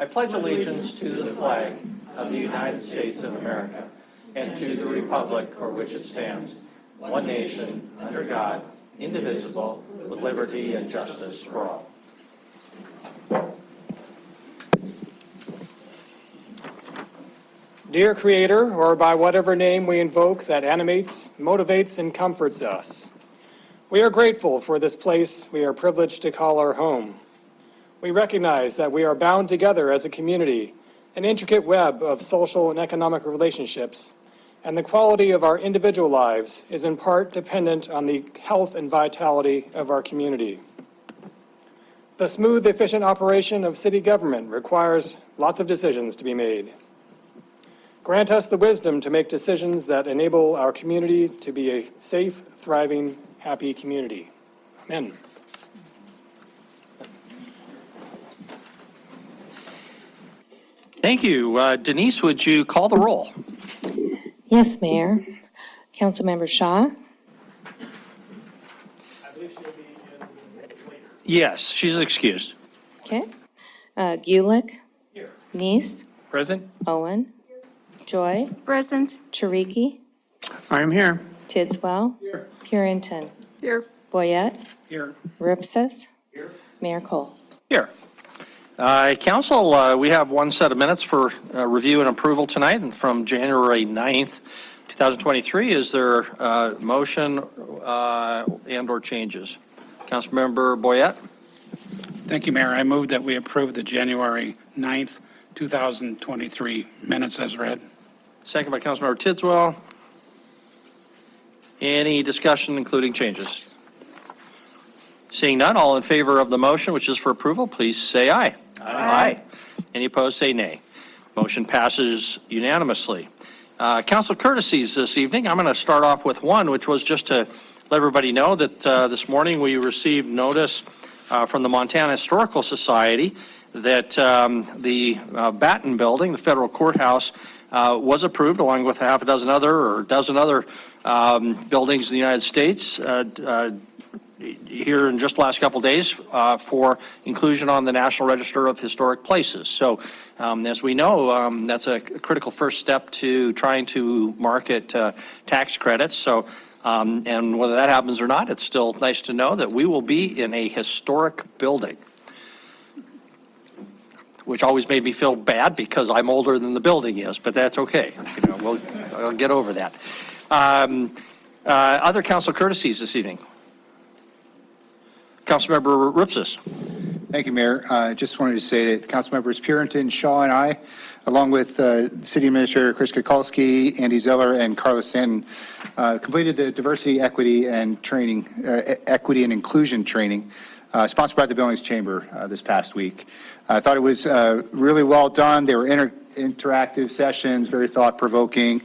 I pledge allegiance to the flag of the United States of America and to the republic for which it stands, one nation, under God, indivisible, with liberty and justice for all. Dear Creator, or by whatever name we invoke that animates, motivates, and comforts us, we are grateful for this place we are privileged to call our home. We recognize that we are bound together as a community, an intricate web of social and economic relationships, and the quality of our individual lives is in part dependent on the health and vitality of our community. The smooth, efficient operation of city government requires lots of decisions to be made. Grant us the wisdom to make decisions that enable our community to be a safe, thriving, happy community. Amen. Thank you. Denise, would you call the roll? Yes, Mayor. Councilmember Shaw? I believe she'll be in later. Yes, she's excused. Okay. Gulick? Here. Neese? Present. Owen? Joy? Present. Chariki? I am here. Tidswell? Here. Purinton? Here. Boyette? Here. Ripsis? Here. Mayor Cole? Here. Council, we have one set of minutes for review and approval tonight, and from January 9th, 2023. Is there a motion and or changes? Councilmember Boyette? Thank you, Mayor. I move that we approve the January 9th, 2023 minutes as read. Second by Councilmember Tidswell. Any discussion, including changes? Seeing none, all in favor of the motion, which is for approval, please say aye. Aye. Any opposed, say nay. Motion passes unanimously. Council courtesies this evening. I'm going to start off with one, which was just to let everybody know that this morning we received notice from the Montana Historical Society that the Batten Building, the federal courthouse, was approved along with a dozen other buildings in the United States here in just the last couple of days for inclusion on the National Register of Historic Places. So as we know, that's a critical first step to trying to market tax credits. So and whether that happens or not, it's still nice to know that we will be in a historic building, which always made me feel bad because I'm older than the building is, but that's okay. You know, I'll get over that. Other council courtesies this evening. Councilmember Ripsis. Thank you, Mayor. Just wanted to say that Councilmembers Purinton, Shaw, and I, along with City Administrator Chris Kukulski, Andy Zeller, and Carlos Stanton, completed the diversity, equity, and equity and inclusion training sponsored by the Billings Chamber this past week. I thought it was really well done. They were interactive sessions, very thought-provoking.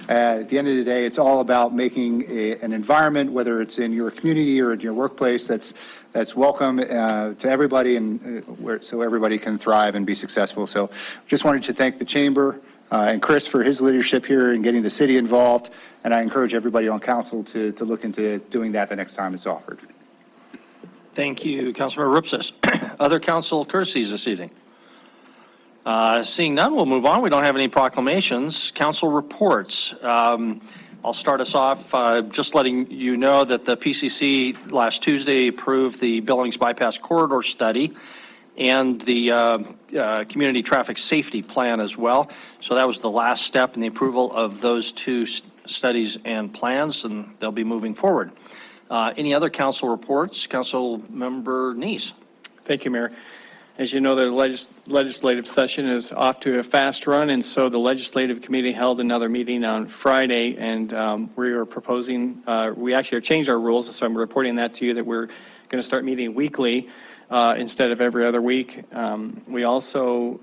At the end of the day, it's all about making an environment, whether it's in your community or in your workplace, that's welcome to everybody, and so everybody can thrive and be successful. So just wanted to thank the Chamber and Chris for his leadership here in getting the city involved, and I encourage everybody on council to look into doing that the next time it's offered. Thank you, Councilmember Ripsis. Other council courtesies this evening. Seeing none, we'll move on. We don't have any proclamations. Council reports. I'll start us off just letting you know that the PCC last Tuesday approved the Billings Bypass Corridor Study and the Community Traffic Safety Plan as well. So that was the last step in the approval of those two studies and plans, and they'll be moving forward. Any other council reports? Councilmember Neese. Thank you, Mayor. As you know, the legislative session is off to a fast run, and so the Legislative Committee held another meeting on Friday, and we are proposing, we actually changed our rules, so I'm reporting that to you, that we're going to start meeting weekly instead of every other week. We also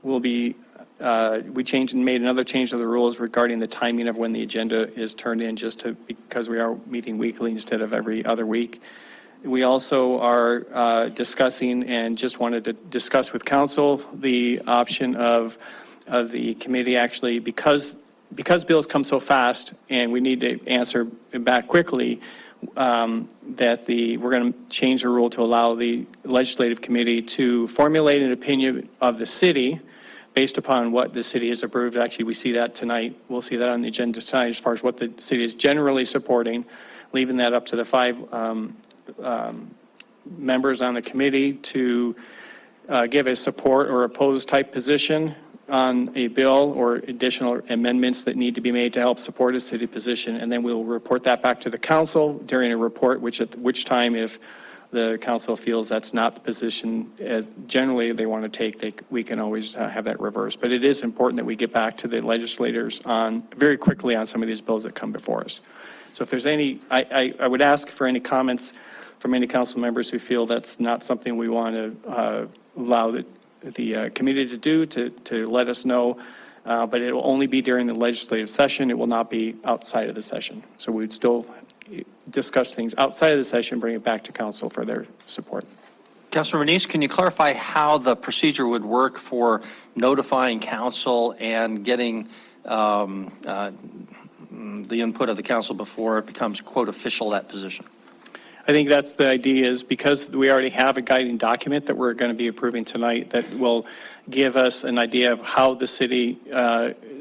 will be, we changed and made another change to the rules regarding the timing of when the agenda is turned in, because we are meeting weekly instead of every other week. We also are discussing, and just wanted to discuss with council, the option of the committee actually, because bills come so fast and we need to answer back quickly, that we're going to change the rule to allow the legislative committee to formulate an opinion of the city based upon what the city has approved. Actually, we see that tonight. We'll see that on the agenda tonight as far as what the city is generally supporting, leaving that up to the 5 members on the committee to give a support or oppose type position on a bill or additional amendments that need to be made to help support a city position. And then we'll report that back to the council during a report, at which time, if the council feels that's not the position generally they want to take, we can always have that reversed. But it is important that we get back to the legislators very quickly on some of these bills that come before us. So if there's any, I would ask for any comments from any council members who feel that's not something we want to allow the committee to do, to let us know. But it will only be during the legislative session. It will not be outside of the session. So we'd still discuss things outside of the session, bring it back to council for their support. Councilor Manise, can you clarify how the procedure would work for notifying council and getting the input of the council before it becomes, quote, official, that position? I think that's the idea, is because we already have a guiding document that we're going to be approving tonight that will give us an idea of how the city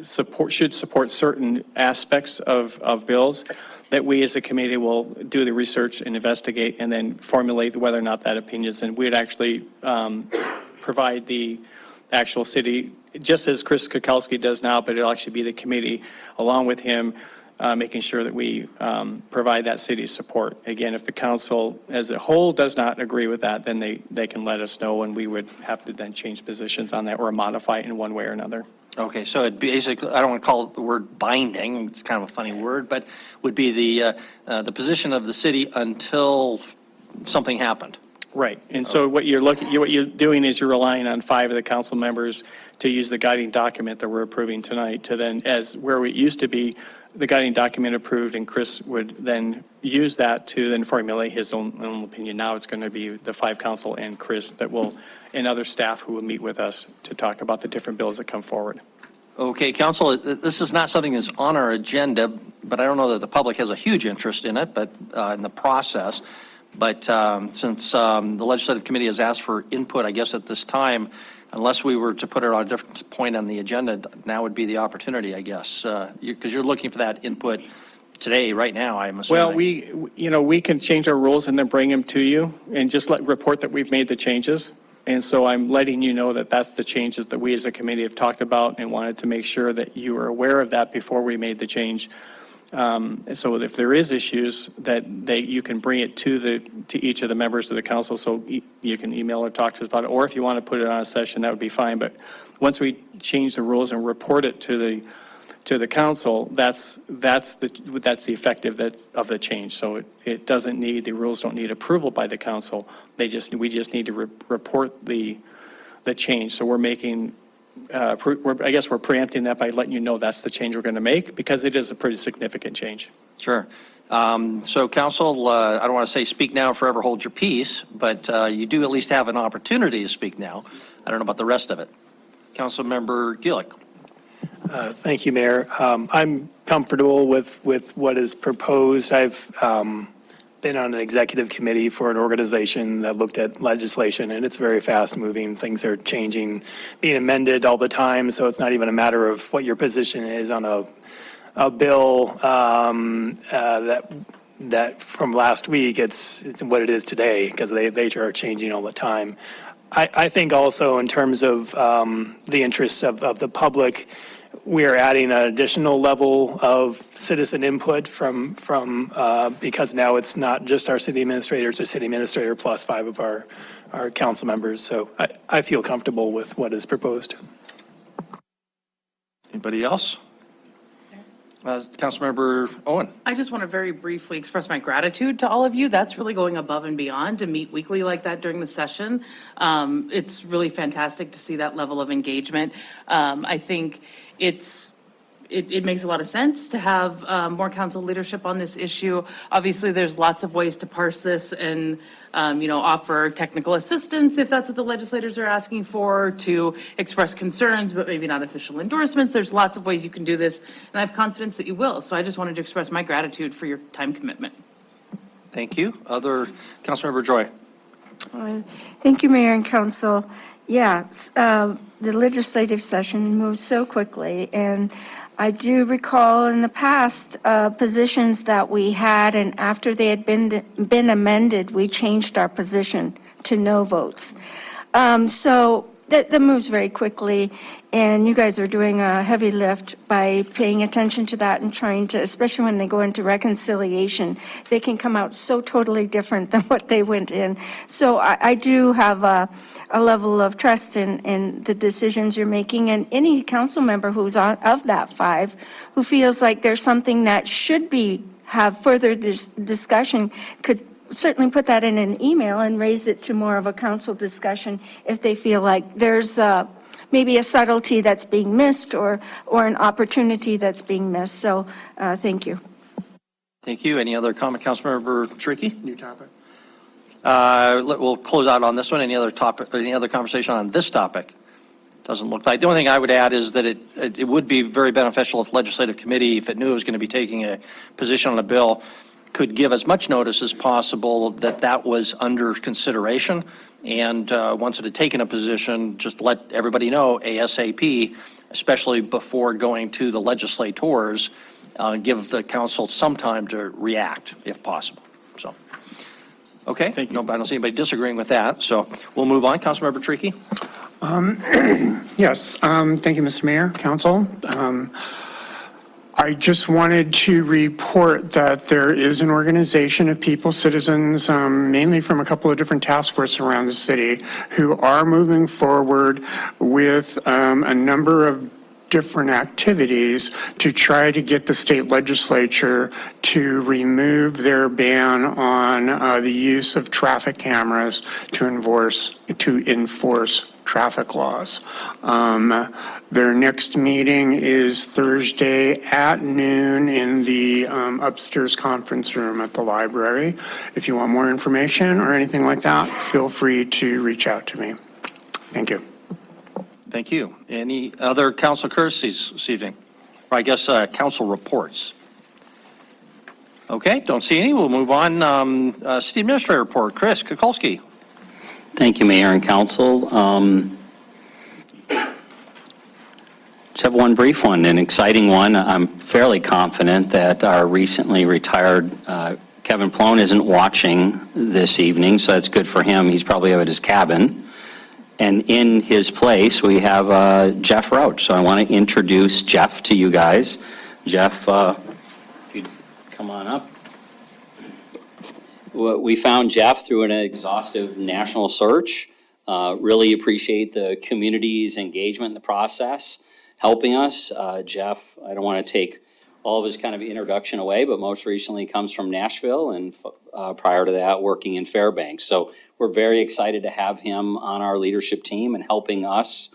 should support certain aspects of bills, that we as a committee will do the research and investigate and then formulate whether or not that opinion is. And we'd actually provide the actual city, just as Chris Kukalski does now, but it'll actually be the committee along with him, making sure that we provide that city's support. Again, if the council as a whole does not agree with that, then they can let us know, and we would have to then change positions on that or modify it in one way or another. Okay, so it basically, I don't want to call it the word binding, it's kind of a funny word, but would be the position of the city until something happened. Right, and so what you're doing is you're relying on 5 of the council members to use the guiding document that we're approving tonight to then, as where it used to be, the guiding document approved, and Chris would then use that to then formulate his own opinion. Now it's going to be the 5 council and Chris that will, and other staff who will meet with us to talk about the different bills that come forward. Okay, council, this is not something that's on our agenda, but I don't know that the public has a huge interest in it, but in the process. But since the legislative committee has asked for input, I guess at this time, unless we were to put it on a different point on the agenda, now would be the opportunity, I guess, because you're looking for that input today, right now, I'm assuming. Well, we can change our rules and then bring them to you and just report that we've made the changes. And so I'm letting you know that that's the changes that we as a committee have talked about and wanted to make sure that you were aware of that before we made the change. So if there is issues that you can bring it to each of the members of the council, so you can email or talk to us about it, or if you want to put it on a session, that would be fine. But once we change the rules and report it to the council, that's the effective of the change. So the rules don't need approval by the council. We just need to report the change. So we're making. I guess we're preempting that by letting you know that's the change we're going to make, because it is a pretty significant change. Sure. So council, I don't want to say speak now, forever hold your peace, but you do at least have an opportunity to speak now. I don't know about the rest of it. Councilmember Gillick. Thank you, Mayor. I'm comfortable with what is proposed. I've been on an executive committee for an organization that looked at legislation, and it's very fast moving. Things are changing, being amended all the time. So it's not even a matter of what your position is on a bill that from last week. It's what it is today, because they are changing all the time. I think also in terms of the interests of the public, we are adding an additional level of citizen input because now it's not just our city administrator, it's a city administrator plus 5 of our council members. So I feel comfortable with what is proposed. Anybody else? Councilmember Owen. I just want to very briefly express my gratitude to all of you. That's really going above and beyond to meet weekly like that during the session. It's really fantastic to see that level of engagement. I think it makes a lot of sense to have more council leadership on this issue. Obviously, there's lots of ways to parse this and offer technical assistance if that's what the legislators are asking for, to express concerns, but maybe not official endorsements. There's lots of ways you can do this, and I have confidence that you will. So I just wanted to express my gratitude for your time commitment. Thank you. Other, Councilmember Joy. Thank you, Mayor and Council. Yeah, the legislative session moves so quickly, and I do recall in the past, positions that we had, and after they had been amended, we changed our position to no votes. So that moves very quickly, and you guys are doing a heavy lift by paying attention to that and trying to, especially when they go into reconciliation, they can come out so totally different than what they went in. So I do have a level of trust in the decisions you're making, and any council member who's of that 5 who feels like there's something that should have further discussion could certainly put that in an email and raise it to more of a council discussion if they feel like there's maybe a subtlety that's being missed or an opportunity that's being missed. So thank you. Thank you. Any other comment, Councilmember Tricky? New topic. We'll close out on this one. Any other topic, any other conversation on this topic? Doesn't look like. The only thing I would add is that it would be very beneficial if legislative committee, if it knew it was going to be taking a position on a bill, could give as much notice as possible that was under consideration. And once it had taken a position, just let everybody know ASAP, especially before going to the legislators, give the council some time to react if possible. So, okay. Thank you. No, I don't see anybody disagreeing with that. So we'll move on. Councilmember Tricky. Yes, thank you, Mr. Mayor, Council. I just wanted to report that there is an organization of people, citizens, mainly from a couple of different task forces around the city, who are moving forward with a number of different activities to try to get the state legislature to remove their ban on the use of traffic cameras to enforce traffic laws. Their next meeting is Thursday at noon in the upstairs conference room at the library. If you want more information or anything like that, feel free to reach out to me. Thank you. Thank you. Any other council courtesies this evening? Or I guess council reports. Okay, don't see any. We'll move on. City Administrator report. Chris Kukulski. Thank you, Mayor and Council. Just have one brief one, an exciting one. I'm fairly confident that our recently retired Kevin Plone isn't watching this evening, so that's good for him. He's probably at his cabin. And in his place, we have Jeff Roach. So I want to introduce Jeff to you guys. Jeff, if you'd come on up. We found Jeff through an exhaustive national search. Really appreciate the community's engagement in the process, helping us. Jeff, I don't want to take all of his kind of introduction away, but most recently comes from Nashville and prior to that working in Fairbanks. So we're very excited to have him on our leadership team and helping us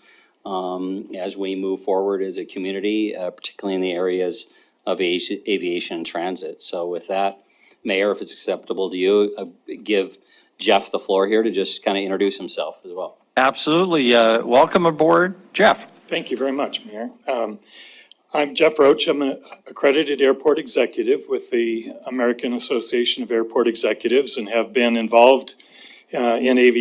as we move forward as a community, particularly in the areas of aviation and transit. So with that, Mayor, if it's acceptable to you, give Jeff the floor here to just kind of introduce himself as well. Absolutely. Welcome aboard, Jeff. Thank you very much, Mayor. I'm Jeff Roach. I'm an accredited airport executive with the American Association of Airport Executives and have been involved in aviation